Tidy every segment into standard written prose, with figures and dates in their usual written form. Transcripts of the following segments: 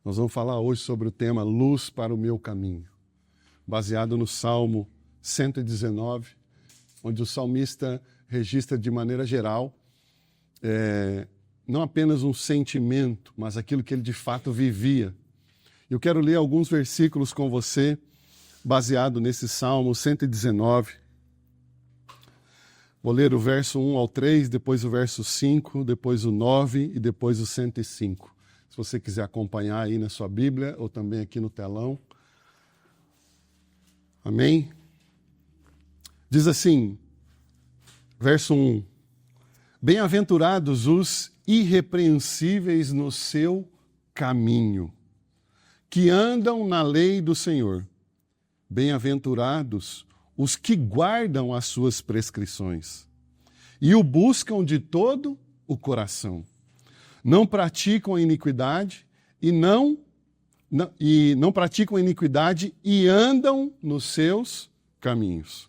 Nós vamos falar hoje sobre o tema Luz para o Meu Caminho, baseado no Salmo 119, onde o salmista registra de maneira geral não apenas um sentimento, mas aquilo que ele de fato vivia. Eu quero ler alguns versículos com você, baseado nesse Salmo 119. Vou ler o verso 1 ao 3, depois o verso 5, depois o 9 e depois o 105. Se você quiser acompanhar aí na sua Bíblia ou também aqui no telão. Amém? Diz assim, verso 1. Bem-aventurados os irrepreensíveis no seu caminho, que andam na lei do Senhor. Bem-aventurados os que guardam as suas prescrições e o buscam de todo o coração. Não praticam a iniquidade e não praticam a iniquidade e andam nos seus caminhos.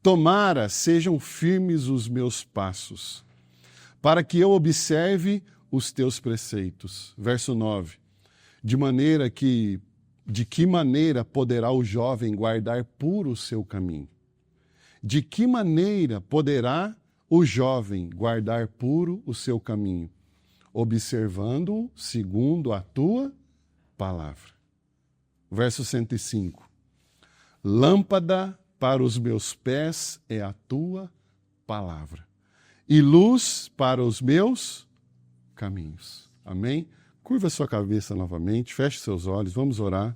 Tomara sejam firmes os meus passos, para que eu observe os teus preceitos. Verso 9. De que maneira poderá o jovem guardar puro o seu caminho? De que maneira poderá o jovem guardar puro o seu caminho? Observando-o segundo a tua palavra. Verso 105. Lâmpada para os meus pés é a tua palavra, e luz para os meus caminhos. Amém? Curva sua cabeça novamente, feche seus olhos, vamos orar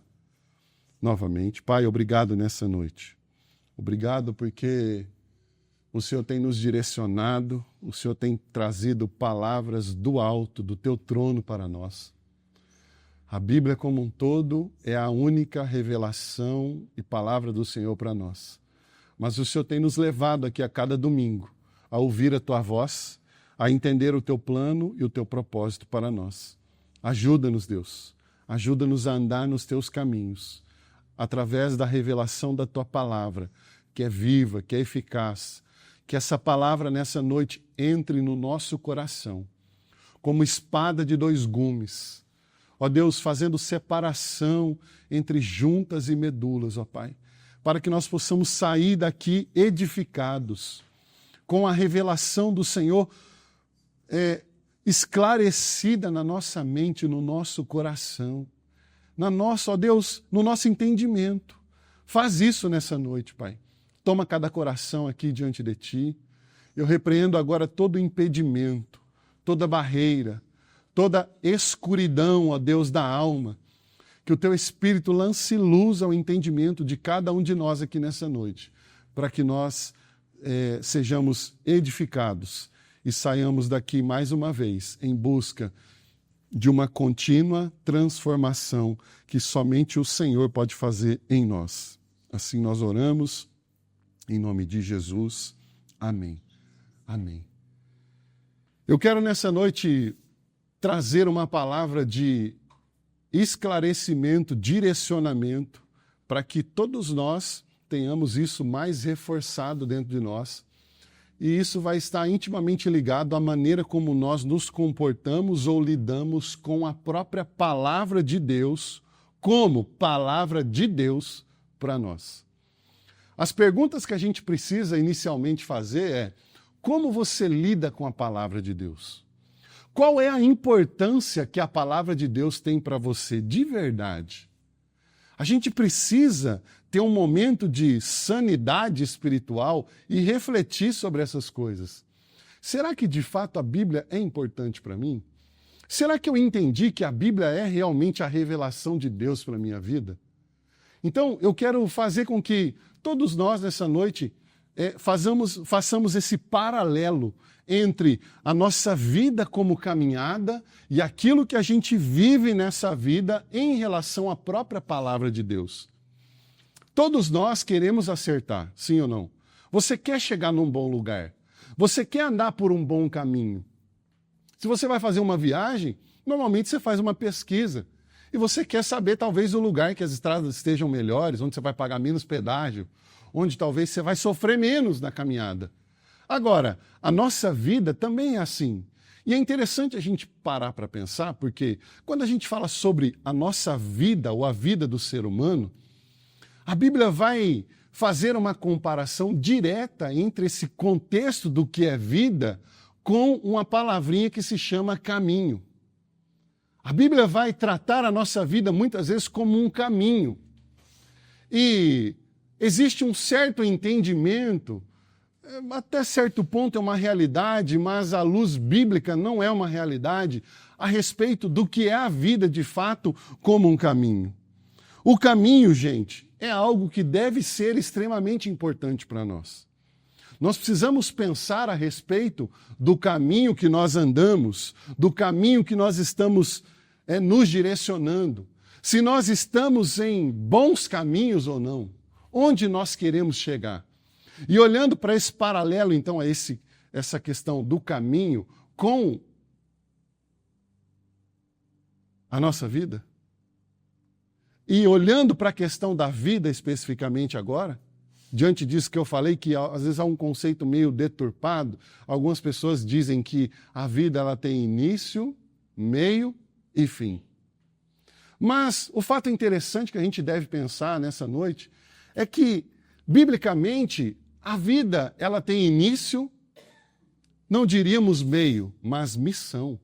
novamente. Pai, obrigado nessa noite. Obrigado porque o Senhor tem nos direcionado, o Senhor tem trazido palavras do alto, do teu trono para nós. A Bíblia como um todo é a única revelação e palavra do Senhor para nós. Mas o Senhor tem nos levado aqui a cada domingo a ouvir a tua voz, a entender o teu plano e o teu propósito para nós. Ajuda-nos, Deus. Ajuda-nos a andar nos teus caminhos, através da revelação da tua palavra, que é viva, que é eficaz. Que essa palavra nessa noite entre no nosso coração, como espada de dois gumes. Ó Deus, fazendo separação entre juntas e medulas, ó Pai, para que nós possamos sair daqui edificados, com a revelação do Senhor esclarecida na nossa mente, no nosso coração, ó Deus, no nosso entendimento. Faz isso nessa noite, Pai. Toma cada coração aqui diante de Ti. Eu repreendo agora todo impedimento, toda barreira, toda escuridão, ó Deus da alma. Que o Teu Espírito lance luz ao entendimento de cada um de nós aqui nessa noite, para que nós sejamos edificados e saiamos daqui mais uma vez em busca de uma contínua transformação que somente o Senhor pode fazer em nós. Assim nós oramos, em nome de Jesus. Amém. Amém. Eu quero nessa noite trazer uma palavra de esclarecimento, direcionamento, para que todos nós tenhamos isso mais reforçado dentro de nós. E isso vai estar intimamente ligado à maneira como nós nos comportamos ou lidamos com a própria palavra de Deus, como palavra de Deus para nós. As perguntas que a gente precisa inicialmente fazer é: como você lida com a palavra de Deus? Qual é a importância que a palavra de Deus tem para você de verdade? A gente precisa ter um momento de sanidade espiritual e refletir sobre essas coisas. Será que de fato a Bíblia é importante para mim? Será que eu entendi que a Bíblia é realmente a revelação de Deus para a minha vida? Então, eu quero fazer com que todos nós, nessa noite, façamos esse paralelo entre a nossa vida como caminhada e aquilo que a gente vive nessa vida em relação à própria palavra de Deus. Todos nós queremos acertar, sim ou não? Você quer chegar num bom lugar? Você quer andar por um bom caminho? Se você vai fazer uma viagem, normalmente você faz uma pesquisa. E você quer saber, talvez, o lugar que as estradas estejam melhores, onde você vai pagar menos pedágio, onde talvez você vai sofrer menos na caminhada. Agora, a nossa vida também é assim. E é interessante a gente parar para pensar, porque quando a gente fala sobre a nossa vida ou a vida do ser humano, a Bíblia vai fazer uma comparação direta entre esse contexto do que é vida com uma palavrinha que se chama caminho. A Bíblia vai tratar a nossa vida muitas vezes como um caminho. E existe um certo entendimento, até certo ponto é uma realidade, mas à luz bíblica não é uma realidade, a respeito do que é a vida de fato como um caminho. O caminho, gente, é algo que deve ser extremamente importante para nós. Nós precisamos pensar a respeito do caminho que nós andamos, do caminho que nós estamos nos direcionando. Se nós estamos em bons caminhos ou não, onde nós queremos chegar. E olhando para esse paralelo, então, a essa questão do caminho com a nossa vida, e olhando para a questão da vida especificamente agora, diante disso que eu falei, que às vezes há um conceito meio deturpado, algumas pessoas dizem que a vida ela tem início, meio e fim. Mas o fato interessante que a gente deve pensar nessa noite é que, biblicamente, a vida ela tem início, não diríamos meio, mas missão.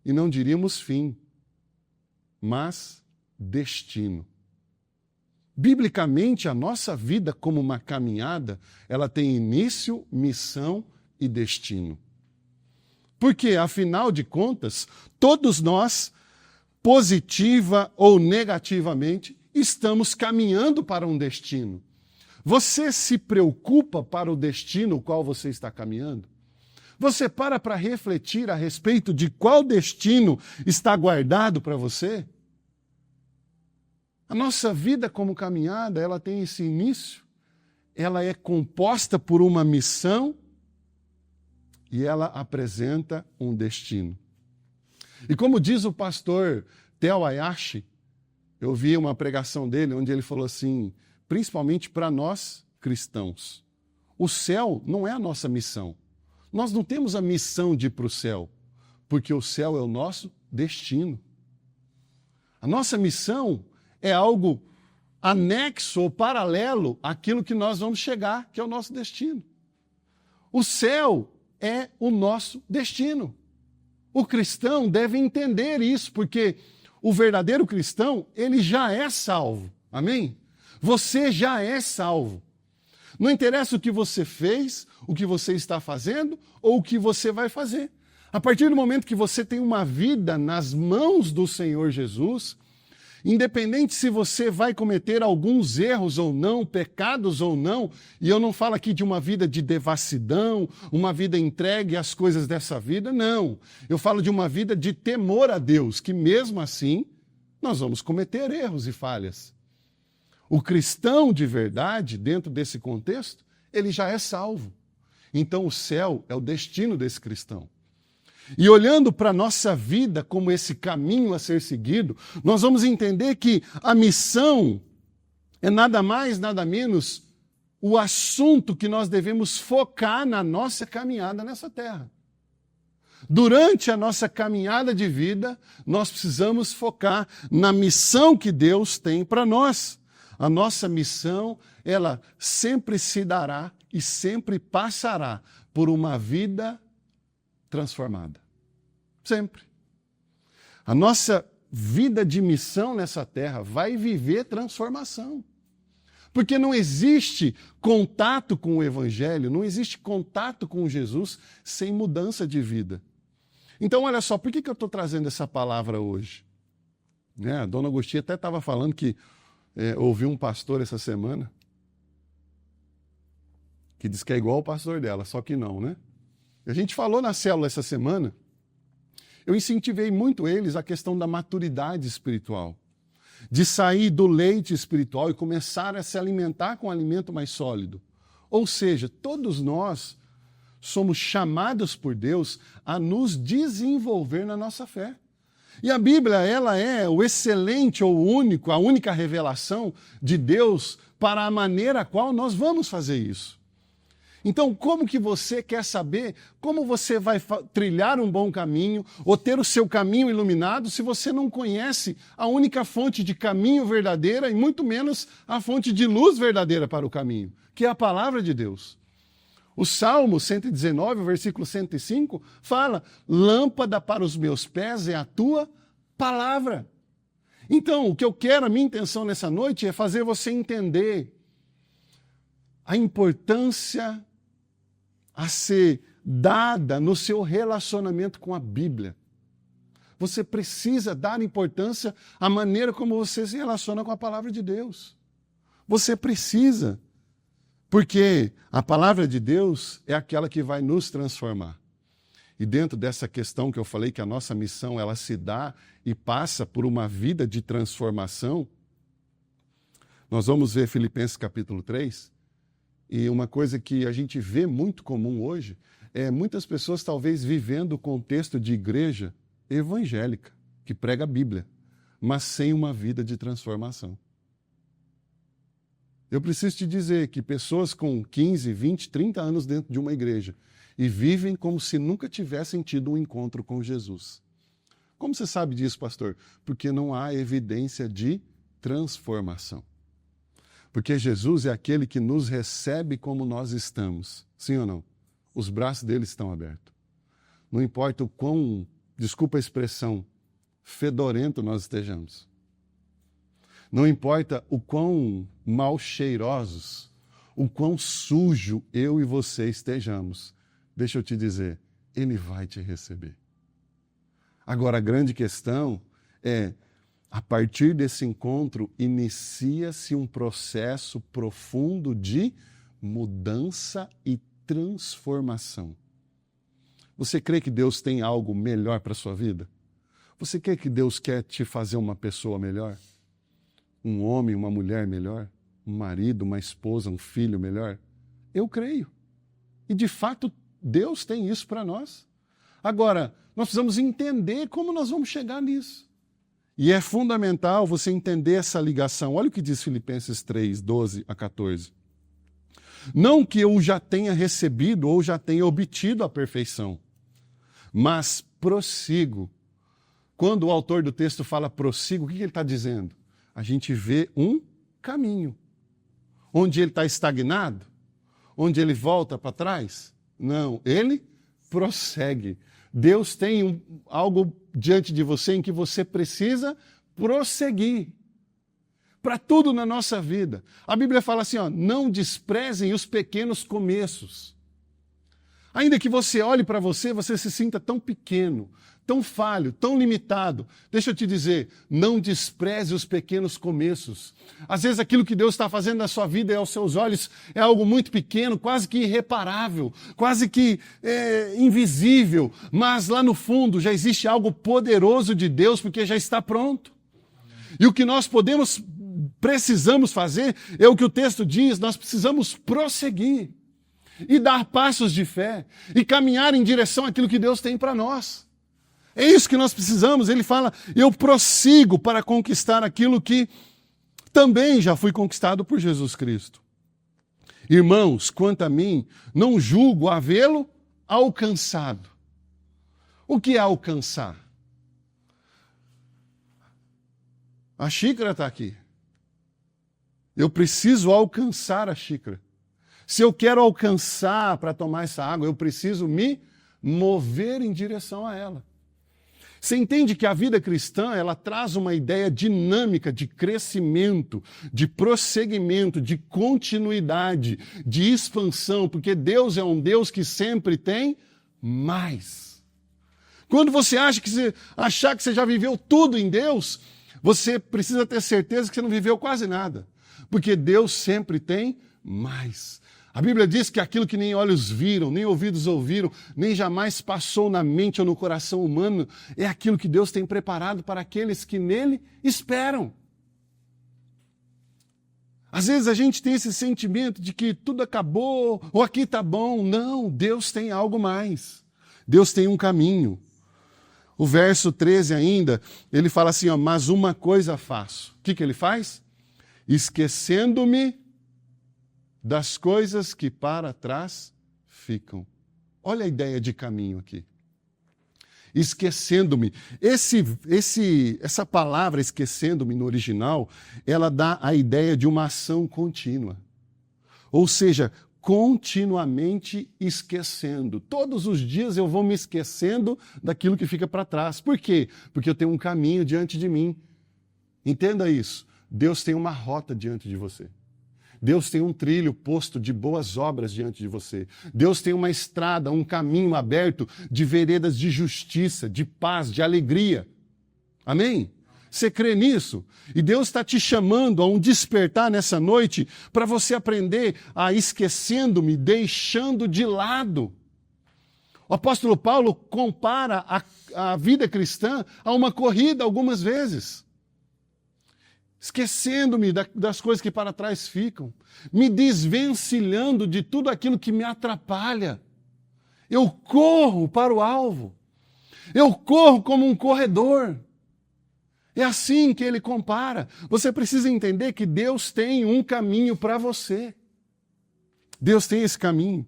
E não diríamos fim, mas destino. Biblicamente, a nossa vida como uma caminhada, ela tem início, missão e destino. Porque, afinal de contas, todos nós, positiva ou negativamente, estamos caminhando para um destino. Você se preocupa para o destino o qual você está caminhando? Você para refletir a respeito de qual destino está guardado para você? A nossa vida como caminhada, ela tem esse início, ela é composta por uma missão e ela apresenta um destino. E como diz o pastor Theo Ayashi, eu vi uma pregação dele onde ele falou assim, principalmente para nós cristãos, o céu não é a nossa missão. Nós não temos a missão de ir para o céu, porque o céu é o nosso destino. A nossa missão é algo anexo ou paralelo àquilo que nós vamos chegar, que é o nosso destino. O céu é o nosso destino. O cristão deve entender isso, porque o verdadeiro cristão, ele já é salvo. Amém? Você já é salvo. Não interessa o que você fez, o que você está fazendo ou o que você vai fazer. A partir do momento que você tem uma vida nas mãos do Senhor Jesus, independente se você vai cometer alguns erros ou não, pecados ou não, e eu não falo aqui de uma vida de devassidão, uma vida entregue às coisas dessa vida, não. Eu falo de uma vida de temor a Deus, que mesmo assim nós vamos cometer erros e falhas. O cristão de verdade, dentro desse contexto, ele já é salvo. Então o céu é o destino desse cristão. E olhando para a nossa vida como esse caminho a ser seguido, nós vamos entender que a missão é nada mais, nada menos o assunto que nós devemos focar na nossa caminhada nessa terra. Durante a nossa caminhada de vida, nós precisamos focar na missão que Deus tem para nós. A nossa missão, ela sempre se dará e sempre passará por uma vida transformada. Sempre. A nossa vida de missão nessa terra vai viver transformação. Porque não existe contato com o Evangelho, não existe contato com Jesus sem mudança de vida. Então, olha só, por que eu estou trazendo essa palavra hoje? A dona Agostinha até estava falando que ouviu um pastor essa semana que diz que é igual o pastor dela, só que não, né? A gente falou na célula essa semana, eu incentivei muito eles a questão da maturidade espiritual, de sair do leite espiritual e começar a se alimentar com um alimento mais sólido. Ou seja, todos nós somos chamados por Deus a nos desenvolver na nossa fé. E a Bíblia, ela é o excelente ou único, a única revelação de Deus para a maneira a qual nós vamos fazer isso. Então, como que você quer saber como você vai trilhar um bom caminho ou ter o seu caminho iluminado se você não conhece a única fonte de caminho verdadeira e muito menos a fonte de luz verdadeira para o caminho, que é a palavra de Deus? O Salmo 119, versículo 105, fala: lâmpada para os meus pés é a tua palavra. Então, o que eu quero, a minha intenção nessa noite é fazer você entender a importância a ser dada no seu relacionamento com a Bíblia. Você precisa dar importância à maneira como você se relaciona com a palavra de Deus. Você precisa, porque a palavra de Deus é aquela que vai nos transformar. E dentro dessa questão que eu falei, que a nossa missão ela se dá e passa por uma vida de transformação, nós vamos ver Filipenses capítulo 3, e uma coisa que a gente vê muito comum hoje é muitas pessoas talvez vivendo o contexto de igreja evangélica, que prega a Bíblia, mas sem uma vida de transformação. Eu preciso te dizer que pessoas com 15, 20, 30 anos dentro de uma igreja e vivem como se nunca tivessem tido um encontro com Jesus. Como você sabe disso, pastor? Porque não há evidência de transformação. Porque Jesus é aquele que nos recebe como nós estamos. Sim ou não? Os braços dele estão abertos. Não importa o quão, desculpa a expressão, fedorento nós estejamos. Não importa o quão mal cheirosos, o quão sujo eu e você estejamos. Deixa eu te dizer, ele vai te receber. Agora, a grande questão é, a partir desse encontro, inicia-se um processo profundo de mudança e transformação. Você crê que Deus tem algo melhor para a sua vida? Você crê que Deus quer te fazer uma pessoa melhor? Um homem, uma mulher melhor? Um marido, uma esposa, um filho melhor? Eu creio. E de fato, Deus tem isso para nós. Agora, nós precisamos entender como nós vamos chegar nisso. E é fundamental você entender essa ligação. Olha o que diz Filipenses 3, 12 a 14. Não que eu já tenha recebido ou já tenha obtido a perfeição, mas prossigo. Quando o autor do texto fala prossigo, o que ele está dizendo? A gente vê um caminho. Onde ele está estagnado? Onde ele volta para trás? Não, ele prossegue. Deus tem algo diante de você em que você precisa prosseguir. Para tudo na nossa vida. A Bíblia fala assim, ó, não desprezem os pequenos começos. Ainda que você olhe para você, você se sinta tão pequeno, tão falho, tão limitado. Deixa eu te dizer, não despreze os pequenos começos. Às vezes aquilo que Deus está fazendo na sua vida e aos seus olhos é algo muito pequeno, quase que irreparável, quase que invisível, mas lá no fundo já existe algo poderoso de Deus porque já está pronto. E o que nós precisamos fazer é o que o texto diz, nós precisamos prosseguir e dar passos de fé e caminhar em direção àquilo que Deus tem para nós. É isso que nós precisamos. Ele fala, eu prossigo para conquistar aquilo que também já foi conquistado por Jesus Cristo. Irmãos, quanto a mim, não julgo havê-lo alcançado. O que é alcançar? A xícara está aqui. Eu preciso alcançar a xícara. Se eu quero alcançar para tomar essa água, eu preciso me mover em direção a ela. Você entende que a vida cristã, ela traz uma ideia dinâmica de crescimento, de prosseguimento, de continuidade, de expansão, porque Deus é um Deus que sempre tem mais. Quando você achar que você já viveu tudo em Deus, você precisa ter certeza que você não viveu quase nada, porque Deus sempre tem mais. A Bíblia diz que aquilo que nem olhos viram, nem ouvidos ouviram, nem jamais passou na mente ou no coração humano, é aquilo que Deus tem preparado para aqueles que nele esperam. Às vezes a gente tem esse sentimento de que tudo acabou, ou aqui está bom. Não, Deus tem algo mais. Deus tem um caminho. O verso 13 ainda, ele fala assim, ó, mas uma coisa faço. O que ele faz? Esquecendo-me das coisas que para trás ficam. Olha a ideia de caminho aqui. Esquecendo-me. Essa palavra esquecendo-me no original, ela dá a ideia de uma ação contínua. Ou seja, continuamente esquecendo. Todos os dias eu vou me esquecendo daquilo que fica para trás. Por quê? Porque eu tenho um caminho diante de mim. Entenda isso. Deus tem uma rota diante de você. Deus tem um trilho posto de boas obras diante de você. Deus tem uma estrada, um caminho aberto de veredas de justiça, de paz, de alegria. Amém? Você crê nisso? E Deus está te chamando a um despertar nessa noite para você aprender a esquecendo-me, deixando de lado. O apóstolo Paulo compara a vida cristã a uma corrida algumas vezes. Esquecendo-me das coisas que para trás ficam, me desvencilhando de tudo aquilo que me atrapalha. Eu corro para o alvo. Eu corro como um corredor. É assim que ele compara. Você precisa entender que Deus tem um caminho para você. Deus tem esse caminho.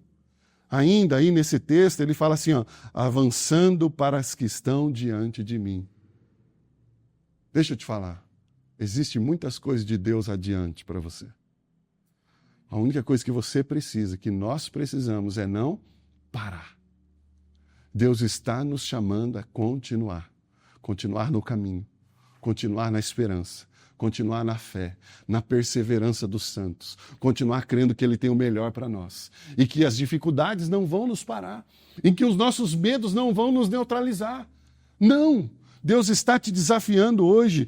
Ainda aí nesse texto, ele fala assim, ó, avançando para as que estão diante de mim. Deixa eu te falar. Existem muitas coisas de Deus adiante para você. A única coisa que você precisa, que nós precisamos, é não parar. Deus está nos chamando a continuar. Continuar no caminho. Continuar na esperança. Continuar na fé. Na perseverança dos santos. Continuar crendo que Ele tem o melhor para nós. E que as dificuldades não vão nos parar. E que os nossos medos não vão nos neutralizar. Não! Deus está te desafiando hoje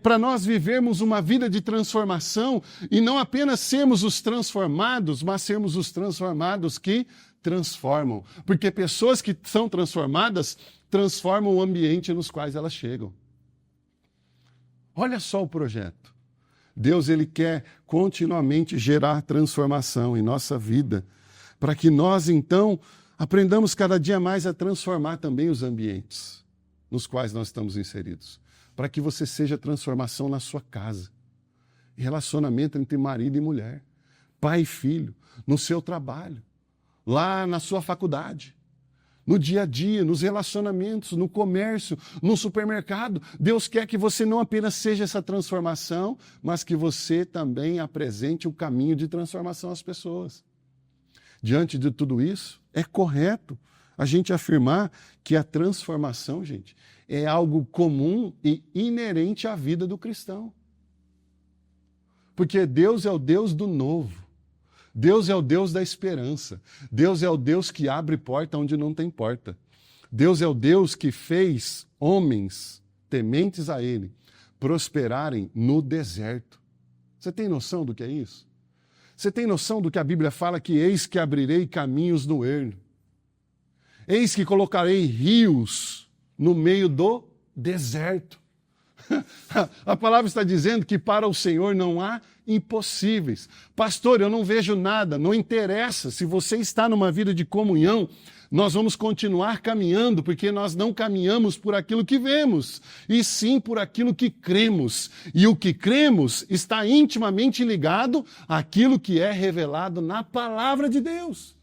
para nós vivermos uma vida de transformação e não apenas sermos os transformados, mas sermos os transformados que transformam. Porque pessoas que são transformadas transformam o ambiente nos quais elas chegam. Olha só o projeto. Deus ele quer continuamente gerar transformação em nossa vida, para que nós então aprendamos cada dia mais a transformar também os ambientes nos quais nós estamos inseridos, para que você seja transformação na sua casa, relacionamento entre marido e mulher, pai e filho, no seu trabalho, lá na sua faculdade, no dia a dia, nos relacionamentos, no comércio, no supermercado. Deus quer que você não apenas seja essa transformação, mas que você também apresente o caminho de transformação às pessoas. Diante de tudo isso, é correto a gente afirmar que a transformação, gente, é algo comum e inerente à vida do cristão. Porque Deus é o Deus do novo. Deus é o Deus da esperança. Deus é o Deus que abre porta onde não tem porta. Deus é o Deus que fez homens tementes a Ele prosperarem no deserto. Você tem noção do que é isso? Você tem noção do que a Bíblia fala que eis que abrirei caminhos no ermo? Eis que colocarei rios no meio do deserto. A palavra está dizendo que para o Senhor não há impossíveis. Pastor, eu não vejo nada, não interessa. Se você está numa vida de comunhão, nós vamos continuar caminhando, porque nós não caminhamos por aquilo que vemos, e sim por aquilo que cremos. E o que cremos está intimamente ligado àquilo que é revelado na palavra de Deus.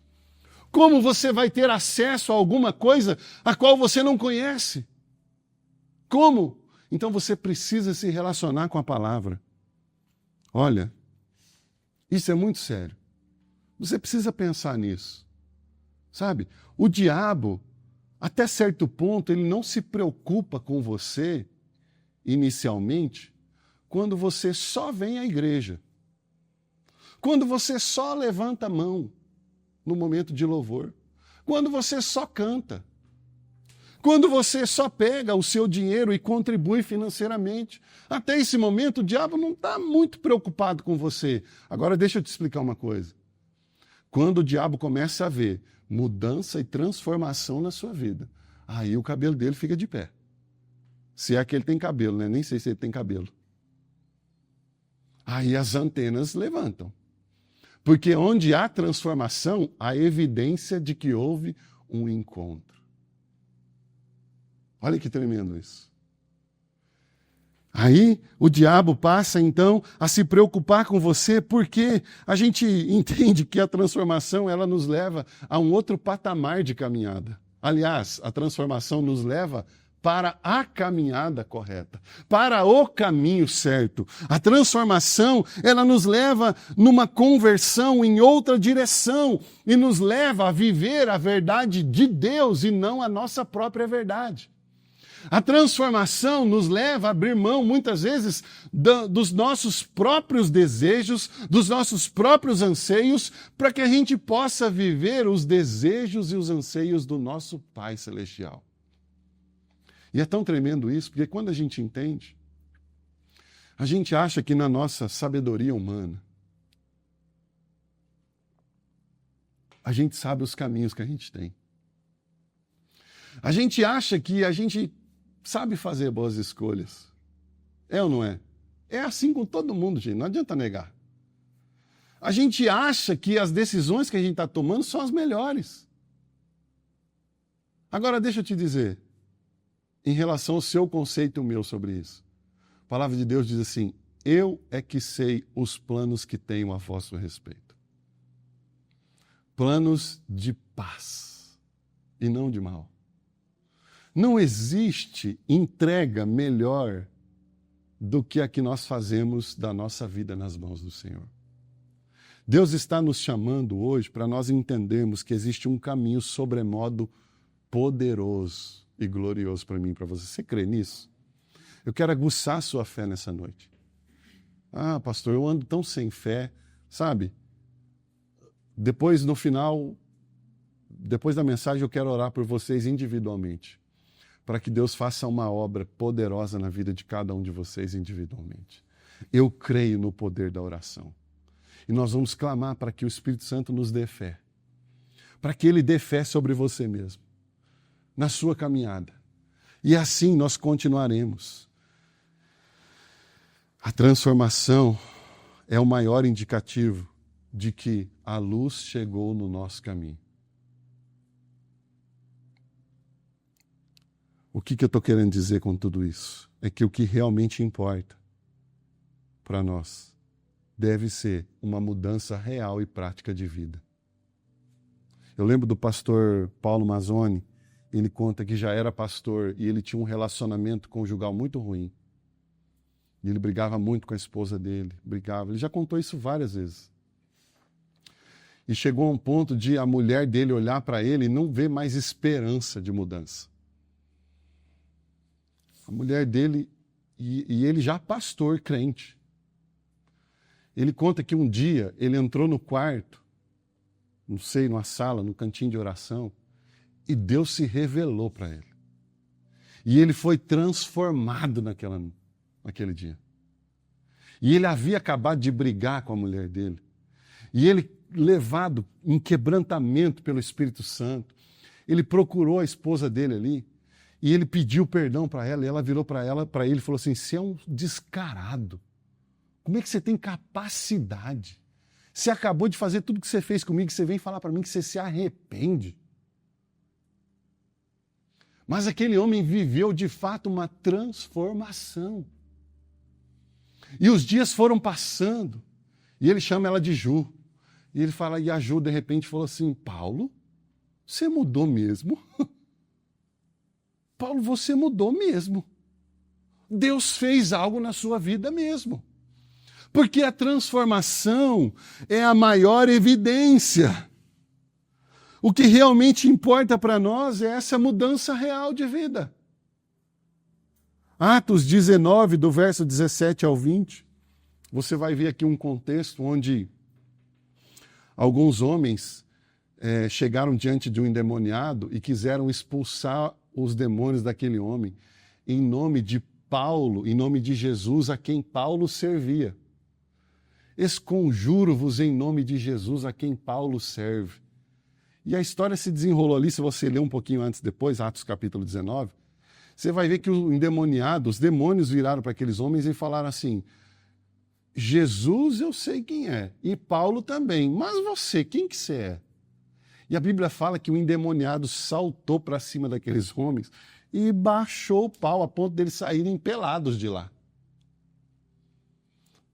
Como você vai ter acesso a alguma coisa a qual você não conhece? Como? Então você precisa se relacionar com a palavra. Olha, isso é muito sério. Você precisa pensar nisso. Sabe? O diabo, até certo ponto, ele não se preocupa com você, inicialmente, quando você só vem à igreja. Quando você só levanta a mão no momento de louvor. Quando você só canta. Quando você só pega o seu dinheiro e contribui financeiramente. Até esse momento, o diabo não está muito preocupado com você. Agora, deixa eu te explicar uma coisa. Quando o diabo começa a ver mudança e transformação na sua vida, aí o cabelo dele fica de pé. Se é que ele tem cabelo, né? Nem sei se ele tem cabelo. Aí as antenas levantam. Porque onde há transformação, há evidência de que houve um encontro. Olha que tremendo isso. Aí o diabo passa então a se preocupar com você, porque a gente entende que a transformação ela nos leva a um outro patamar de caminhada. Aliás, a transformação nos leva para a caminhada correta, para o caminho certo. A transformação, ela nos leva numa conversão em outra direção e nos leva a viver a verdade de Deus e não a nossa própria verdade. A transformação nos leva a abrir mão, muitas vezes, dos nossos próprios desejos, dos nossos próprios anseios, para que a gente possa viver os desejos e os anseios do nosso Pai Celestial. E é tão tremendo isso, porque quando a gente entende, a gente acha que na nossa sabedoria humana, a gente sabe os caminhos que a gente tem. A gente acha que a gente sabe fazer boas escolhas. É ou não é? É assim com todo mundo, gente. Não adianta negar. A gente acha que as decisões que a gente está tomando são as melhores. Agora, deixa eu te dizer, em relação ao seu conceito e o meu sobre isso. A palavra de Deus diz assim, eu é que sei os planos que tenho a vosso respeito. Planos de paz e não de mal. Não existe entrega melhor do que a que nós fazemos da nossa vida nas mãos do Senhor. Deus está nos chamando hoje para nós entendermos que existe um caminho sobremodo poderoso e glorioso para mim e para você. Você crê nisso? Eu quero aguçar a sua fé nessa noite. Ah, pastor, eu ando tão sem fé, sabe? Depois, no final, depois da mensagem, eu quero orar por vocês individualmente, para que Deus faça uma obra poderosa na vida de cada um de vocês individualmente. Eu creio no poder da oração. E nós vamos clamar para que o Espírito Santo nos dê fé. Para que Ele dê fé sobre você mesmo, na sua caminhada. E assim nós continuaremos. A transformação é o maior indicativo de que a luz chegou no nosso caminho. O que eu estou querendo dizer com tudo isso? É que o que realmente importa para nós deve ser uma mudança real e prática de vida. Eu lembro do pastor Paulo Mazzoni, ele conta que já era pastor e ele tinha um relacionamento conjugal muito ruim. E ele brigava muito com a esposa dele, ele já contou isso várias vezes. E chegou a um ponto de a mulher dele olhar para ele e não ver mais esperança de mudança. A mulher dele, e ele já pastor, crente. Ele conta que um dia ele entrou no quarto, não sei, numa sala, no cantinho de oração, e Deus se revelou para ele. E ele foi transformado naquele dia. E ele havia acabado de brigar com a mulher dele. E ele, levado em quebrantamento pelo Espírito Santo, ele procurou a esposa dele ali, e ele pediu perdão para ela, e ela virou para ele e falou assim, você é um descarado. Como é que você tem capacidade? Você acabou de fazer tudo que você fez comigo, você vem falar para mim que você se arrepende. Mas aquele homem viveu de fato uma transformação. E os dias foram passando, e ele chama ela de Ju. E ele fala, e a Ju de repente falou assim, Paulo, você mudou mesmo? Paulo, você mudou mesmo. Deus fez algo na sua vida mesmo. Porque a transformação é a maior evidência. O que realmente importa para nós é essa mudança real de vida. Atos 19, do verso 17 ao 20, você vai ver aqui um contexto onde alguns homens chegaram diante de um endemoniado e quiseram expulsar os demônios daquele homem em nome de Paulo, em nome de Jesus, a quem Paulo servia. Esconjuro-vos em nome de Jesus, a quem Paulo serve. E a história se desenrolou ali, se você ler um pouquinho antes depois, Atos capítulo 19, você vai ver que o endemoniado, os demônios viraram para aqueles homens e falaram assim, Jesus eu sei quem é, e Paulo também, mas você, quem que você é? E a Bíblia fala que o endemoniado saltou para cima daqueles homens e baixou o pau a ponto deles saírem pelados de lá.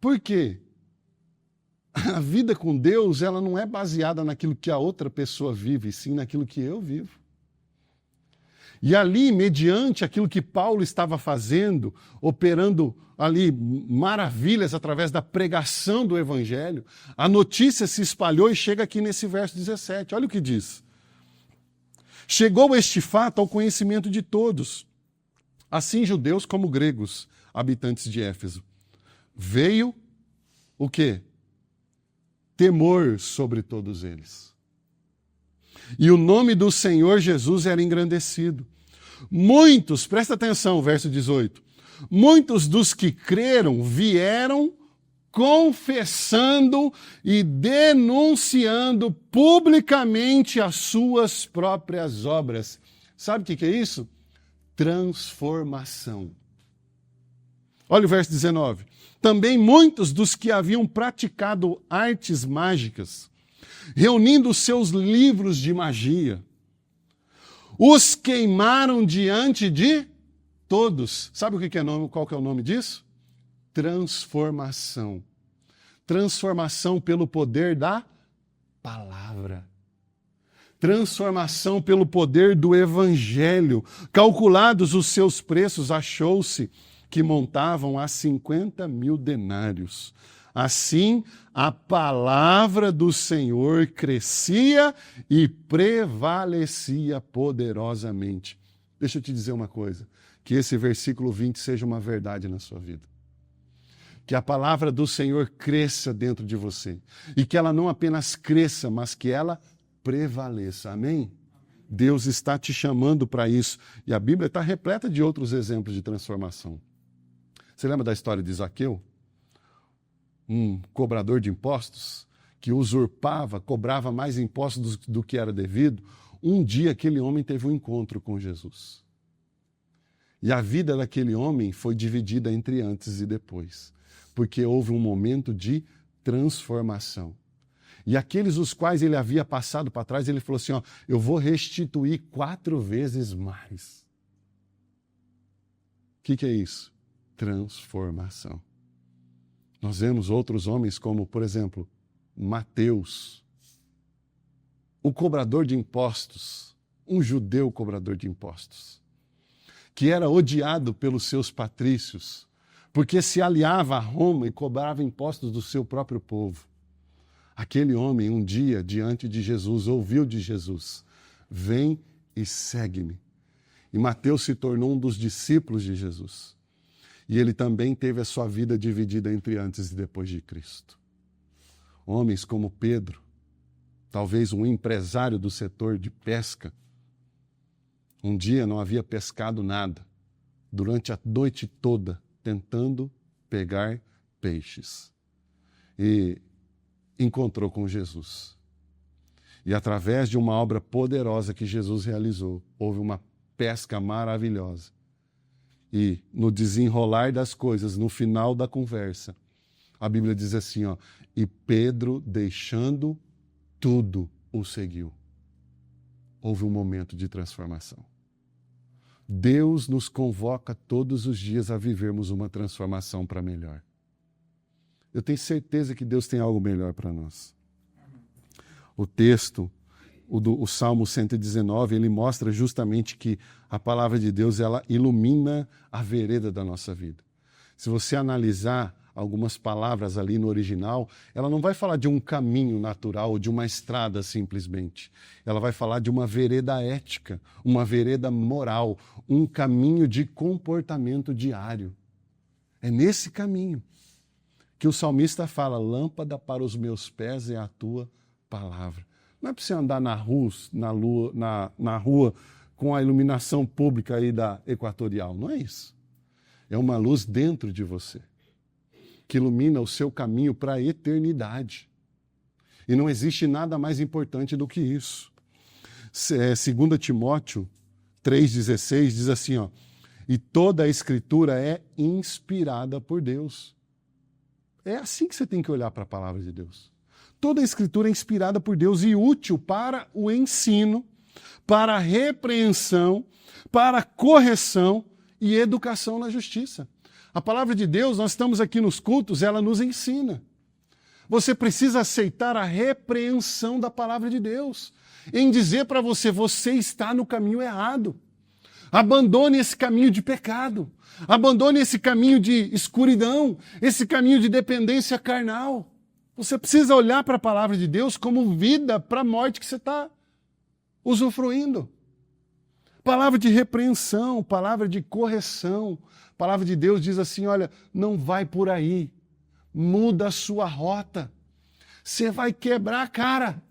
Por quê? A vida com Deus, ela não é baseada naquilo que a outra pessoa vive, sim naquilo que eu vivo. E ali, mediante aquilo que Paulo estava fazendo, operando ali maravilhas através da pregação do Evangelho, a notícia se espalhou e chega aqui nesse verso 17. Olha o que diz. Chegou este fato ao conhecimento de todos, assim judeus como gregos, habitantes de Éfeso. Veio o quê? Temor sobre todos eles. E o nome do Senhor Jesus era engrandecido. Muitos, presta atenção, verso 18, muitos dos que creram vieram confessando e denunciando publicamente as suas próprias obras. Sabe o que é isso? Transformação. Olha o verso 19. Também muitos dos que haviam praticado artes mágicas, reunindo seus livros de magia, os queimaram diante de todos. Sabe o que é nome? Qual que é o nome disso? Transformação. Transformação pelo poder da palavra. Transformação pelo poder do Evangelho. Calculados os seus preços, achou-se que montavam a 50.000 denários. Assim, a palavra do Senhor crescia e prevalecia poderosamente. Deixa eu te dizer uma coisa, que esse versículo 20 seja uma verdade na sua vida. Que a palavra do Senhor cresça dentro de você. E que ela não apenas cresça, mas que ela prevaleça. Amém? Deus está te chamando para isso. E a Bíblia está repleta de outros exemplos de transformação. Você lembra da história de Zaqueu? Um cobrador de impostos que usurpava, cobrava mais impostos do que era devido. Um dia aquele homem teve um encontro com Jesus. E a vida daquele homem foi dividida entre antes e depois, porque houve um momento de transformação. E aqueles os quais ele havia passado para trás, ele falou assim, ó, eu vou restituir 4 vezes mais. O que é isso? Transformação. Nós vemos outros homens como, por exemplo, Mateus, o cobrador de impostos, um judeu cobrador de impostos, que era odiado pelos seus patrícios, porque se aliava a Roma e cobrava impostos do seu próprio povo. Aquele homem, um dia, diante de Jesus, ouviu de Jesus, vem e segue-me. E Mateus se tornou um dos discípulos de Jesus. E ele também teve a sua vida dividida entre antes e depois de Cristo. Homens como Pedro, talvez um empresário do setor de pesca, um dia não havia pescado nada, durante a noite toda, tentando pegar peixes. E encontrou com Jesus. E através de uma obra poderosa que Jesus realizou, houve uma pesca maravilhosa. E no desenrolar das coisas, no final da conversa, a Bíblia diz assim, ó, e Pedro, deixando tudo, o seguiu. Houve um momento de transformação. Deus nos convoca todos os dias a vivermos uma transformação para melhor. Eu tenho certeza que Deus tem algo melhor para nós. O texto, o Salmo 119, ele mostra justamente que a palavra de Deus, ela ilumina a vereda da nossa vida. Se você analisar algumas palavras ali no original, ela não vai falar de um caminho natural, de uma estrada simplesmente. Ela vai falar de uma vereda ética, uma vereda moral, um caminho de comportamento diário. É nesse caminho que o salmista fala, lâmpada para os meus pés é a tua palavra. Não é para você andar na rua com a iluminação pública aí da Equatorial, não é isso. É uma luz dentro de você, que ilumina o seu caminho para a eternidade. E não existe nada mais importante do que isso. 2 Timóteo 3,16 diz assim, ó, e toda a Escritura é inspirada por Deus. É assim que você tem que olhar para a palavra de Deus. Toda a Escritura é inspirada por Deus e útil para o ensino, para a repreensão, para a correção e educação na justiça, A palavra de Deus, nós estamos aqui nos cultos, ela nos ensina. Você precisa aceitar a repreensão da palavra de Deus, em dizer para você, você está no caminho errado. Abandone esse caminho de pecado. Abandone esse caminho de escuridão, esse caminho de dependência carnal. Você precisa olhar para a palavra de Deus como vida para a morte que você está usufruindo. Palavra de repreensão, palavra de correção. A palavra de Deus diz assim, olha, não vai por aí. Muda a sua rota. Você vai quebrar a cara.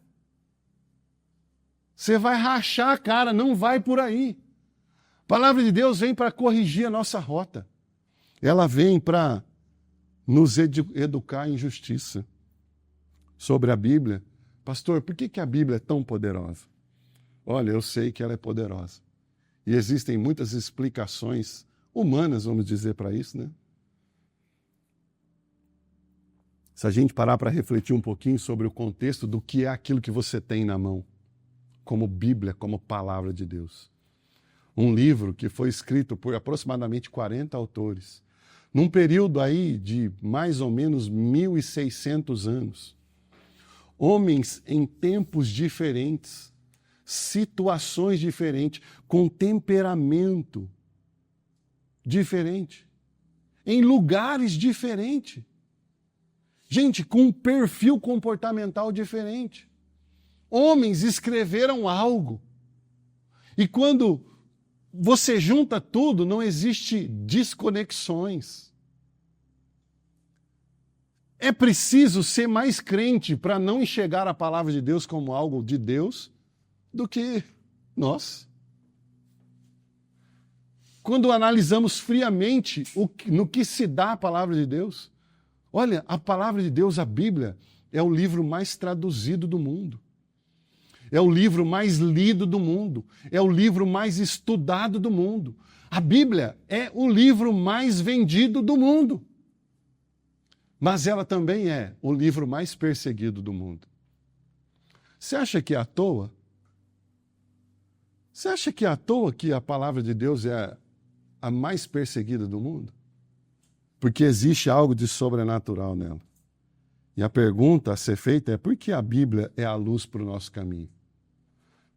Você vai rachar a cara, não vai por aí. A palavra de Deus vem para corrigir a nossa rota. Ela vem para nos educar em justiça. Sobre a Bíblia, pastor, por que a Bíblia é tão poderosa? Olha, eu sei que ela é poderosa. E existem muitas explicações humanas, vamos dizer, para isso, né? Se a gente parar para refletir um pouquinho sobre o contexto do que é aquilo que você tem na mão, como Bíblia, como palavra de Deus. Um livro que foi escrito por aproximadamente 40 autores, num período aí de mais ou menos 1.600 anos. Homens em tempos diferentes, situações diferentes, com temperamento diferente, em lugares diferentes. Gente, com um perfil comportamental diferente. Homens escreveram algo. E quando você junta tudo, não existe desconexões. É preciso ser mais crente para não enxergar a palavra de Deus como algo de Deus do que nós. Quando analisamos friamente no que se dá a palavra de Deus, olha, a palavra de Deus, a Bíblia, é o livro mais traduzido do mundo. É o livro mais lido do mundo. É o livro mais estudado do mundo. A Bíblia é o livro mais vendido do mundo. Mas ela também é o livro mais perseguido do mundo. Você acha que é à toa? Você acha que é à toa que a palavra de Deus é a mais perseguida do mundo? Porque existe algo de sobrenatural nela. E a pergunta a ser feita é por que a Bíblia é a luz para o nosso caminho?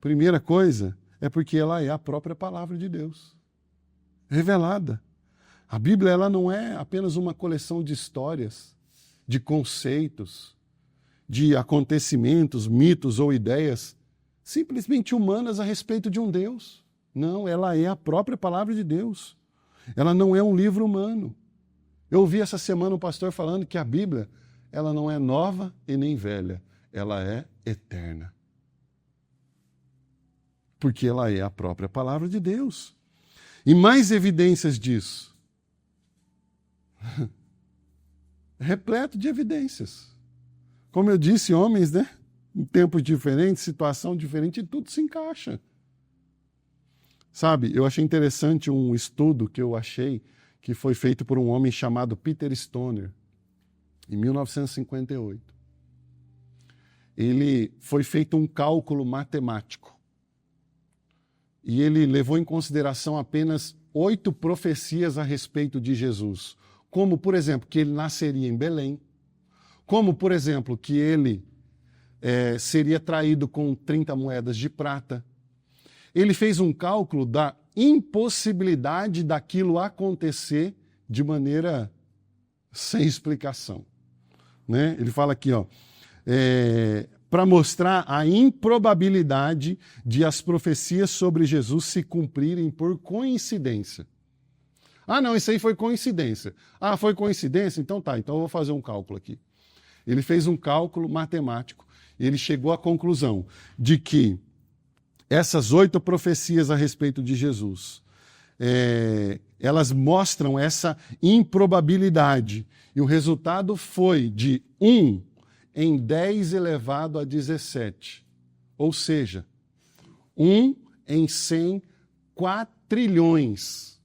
Primeira coisa é porque ela é a própria palavra de Deus, revelada. A Bíblia ela não é apenas uma coleção de histórias, de conceitos, de acontecimentos, mitos ou ideias simplesmente humanas a respeito de um Deus. Não, ela é a própria palavra de Deus. Ela não é um livro humano. Eu ouvi essa semana um pastor falando que a Bíblia ela não é nova e nem velha, ela é eterna. Porque ela é a própria palavra de Deus. E mais evidências disso. Repleto de evidências. Como eu disse, homens, né? Em tempos diferentes, situação diferente, tudo se encaixa. Sabe, eu achei interessante um estudo que eu achei que foi feito por um homem chamado Peter Stoner, em 1958. Ele foi feito um cálculo matemático. E ele levou em consideração apenas 8 profecias a respeito de Jesus. Como, por exemplo, que ele nasceria em Belém. Como, por exemplo, que ele seria traído com 30 moedas de prata. Ele fez um cálculo da impossibilidade daquilo acontecer de maneira sem explicação. Né? Ele fala aqui, ó, para mostrar a improbabilidade de as profecias sobre Jesus se cumprirem por coincidência. Ah, não, isso aí foi coincidência. Ah, foi coincidência? Então tá, então eu vou fazer um cálculo aqui. Ele fez um cálculo matemático e ele chegou à conclusão de que essas 8 profecias a respeito de Jesus, elas mostram essa improbabilidade. E o resultado foi de 1 em 10 elevado a 17. Ou seja, 1 em 100 quatrilhões.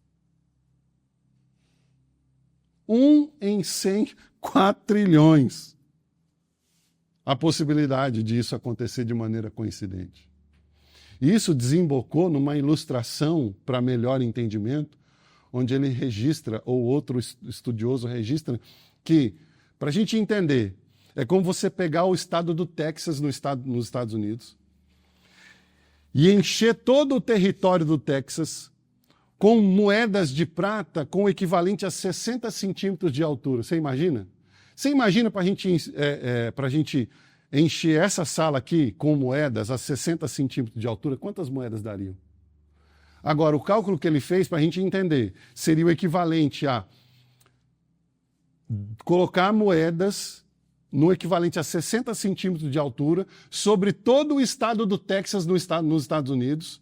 1 em 100 quatrilhões. A possibilidade disso acontecer de maneira coincidente. Isso desembocou numa ilustração para melhor entendimento, onde ele registra, ou outro estudioso registra, que, para a gente entender, é como você pegar o estado do Texas nos Estados Unidos e encher todo o território do Texas com moedas de prata com o equivalente a 60 centímetros de altura. Você imagina? Você imagina para a gente encher essa sala aqui com moedas a 60 centímetros de altura, quantas moedas dariam? Agora, o cálculo que ele fez para a gente entender seria o equivalente a colocar moedas no equivalente a 60 centímetros de altura sobre todo o estado do Texas nos Estados Unidos.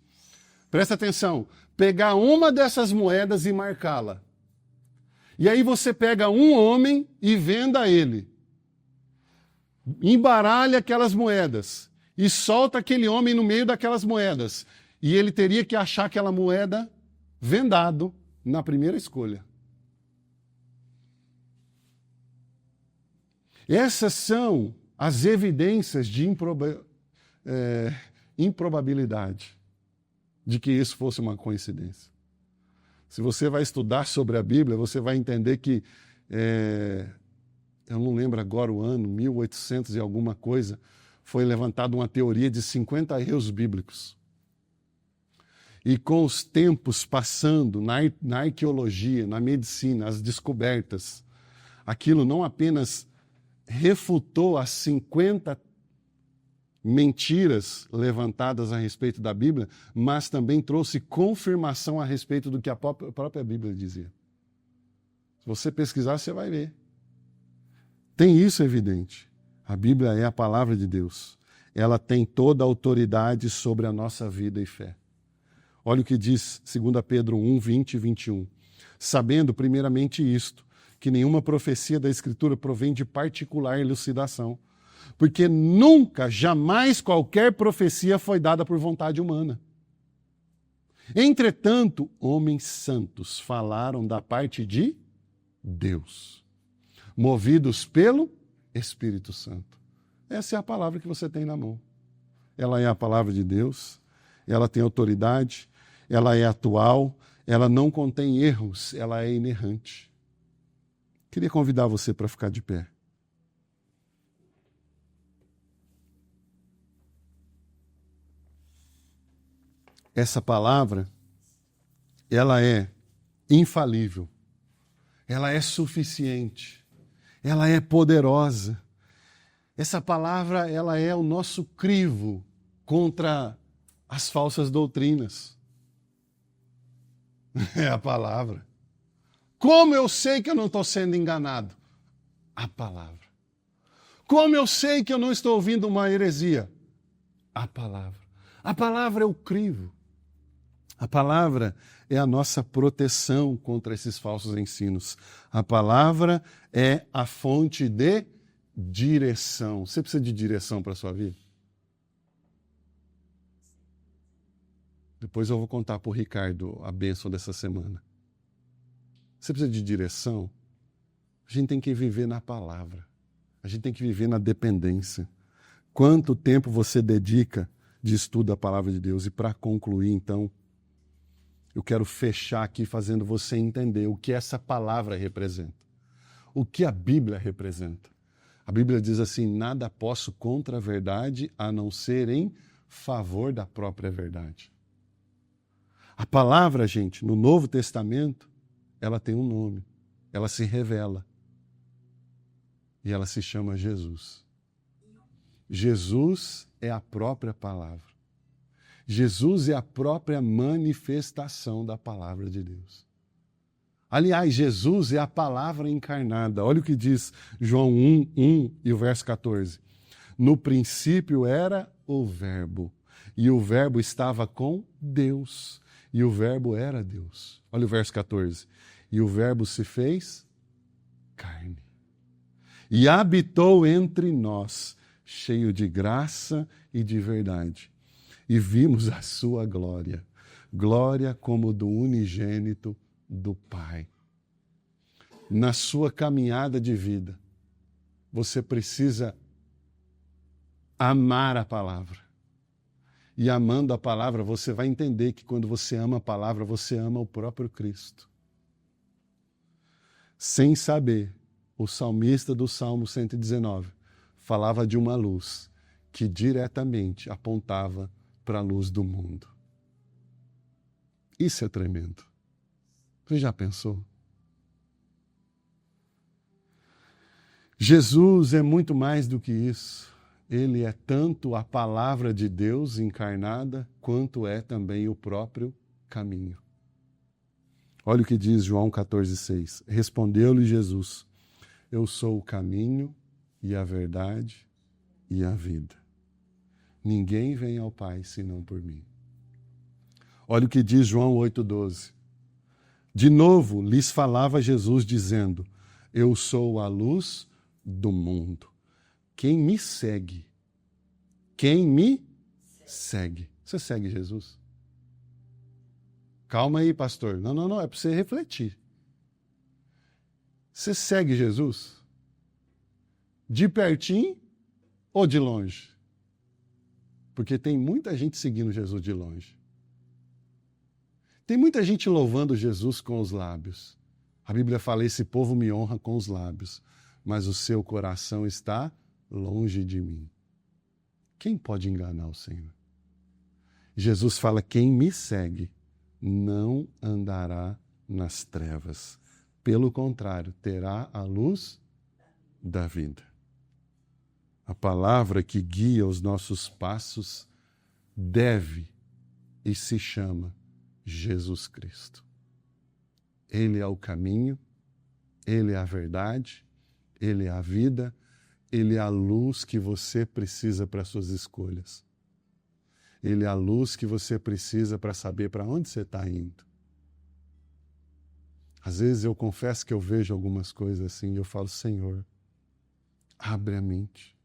Presta atenção, pegar uma dessas moedas e marcá-la. E aí você pega um homem e venda ele. Embaralha aquelas moedas e solta aquele homem no meio daquelas moedas. E ele teria que achar aquela moeda vendado na primeira escolha. Essas são as evidências de improbabilidade de que isso fosse uma coincidência. Se você vai estudar sobre a Bíblia, você vai entender que, eu não lembro agora o ano, 1800 e alguma coisa, foi levantada uma teoria de 50 erros bíblicos. E com os tempos passando, na arqueologia, na medicina, as descobertas, aquilo não apenas refutou as 50 mentiras levantadas a respeito da Bíblia, mas também trouxe confirmação a respeito do que a própria Bíblia dizia. Se você pesquisar, você vai ver. Tem isso evidente. A Bíblia é a palavra de Deus. Ela tem toda a autoridade sobre a nossa vida e fé. Olha o que diz 2 Pedro 1, 20 e 21. Sabendo primeiramente isto, que nenhuma profecia da Escritura provém de particular elucidação, porque nunca, jamais qualquer profecia foi dada por vontade humana. Entretanto, homens santos falaram da parte de Deus, movidos pelo Espírito Santo. Essa é a palavra que você tem na mão. Ela é a palavra de Deus, ela tem autoridade, ela é atual, ela não contém erros, ela é inerrante. Queria convidar você para ficar de pé. Essa palavra, ela é infalível, ela é suficiente, ela é poderosa. Essa palavra, ela é o nosso crivo contra as falsas doutrinas. É a palavra. Como eu sei que eu não estou sendo enganado? A palavra. Como eu sei que eu não estou ouvindo uma heresia? A palavra. A palavra é o crivo. A palavra é a nossa proteção contra esses falsos ensinos. A palavra é a fonte de direção. Você precisa de direção para a sua vida? Depois eu vou contar para o Ricardo a bênção dessa semana. Você precisa de direção? A gente tem que viver na palavra. A gente tem que viver na dependência. Quanto tempo você dedica de estudo à palavra de Deus? E para concluir, então, eu quero fechar aqui fazendo você entender o que essa palavra representa. O que a Bíblia representa. A Bíblia diz assim, nada posso contra a verdade a não ser em favor da própria verdade. A palavra, gente, no Novo Testamento, ela tem um nome, ela se revela. E ela se chama Jesus. Jesus é a própria palavra. Jesus é a própria manifestação da palavra de Deus. Aliás, Jesus é a palavra encarnada. Olha o que diz João 1 e o verso 14. No princípio era o Verbo, e o Verbo estava com Deus, e o Verbo era Deus. Olha o verso 14. E o Verbo se fez carne e habitou entre nós, cheio de graça e de verdade. E vimos a sua glória, glória como do unigênito do Pai. Na sua caminhada de vida, você precisa amar a palavra. E amando a palavra, você vai entender que quando você ama a palavra, você ama o próprio Cristo. Sem saber, o salmista do Salmo 119 falava de uma luz que diretamente apontava para a luz do mundo. Isso é tremendo. Você já pensou? Jesus é muito mais do que isso. Ele é tanto a palavra de Deus encarnada, quanto é também o próprio caminho. Olha o que diz João 14,6. Respondeu-lhe Jesus: eu sou o caminho e a verdade e a vida. Ninguém vem ao Pai senão por mim. Olha o que diz João 8,12. De novo lhes falava Jesus dizendo: eu sou a luz do mundo. Quem me segue? Você segue Jesus? Calma aí, pastor. Não, é para você refletir. Você segue Jesus? De pertinho ou de longe? Porque tem muita gente seguindo Jesus de longe. Tem muita gente louvando Jesus com os lábios. A Bíblia fala: esse povo me honra com os lábios, mas o seu coração está longe de mim. Quem pode enganar o Senhor? Jesus fala: quem me segue não andará nas trevas. Pelo contrário, terá a luz da vida. A palavra que guia os nossos passos deve e se chama Jesus Cristo. Ele é o caminho, Ele é a verdade, Ele é a vida, Ele é a luz que você precisa para as suas escolhas. Ele é a luz que você precisa para saber para onde você está indo. Às vezes eu confesso que eu vejo algumas coisas assim e eu falo: Senhor, abre a mente.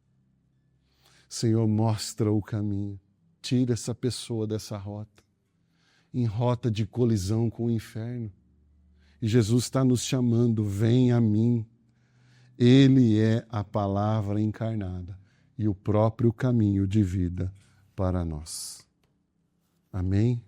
Senhor, mostra o caminho. Tira essa pessoa dessa rota, em rota de colisão com o inferno. E Jesus está nos chamando: vem a mim. Ele é a palavra encarnada e o próprio caminho de vida para nós. Amém?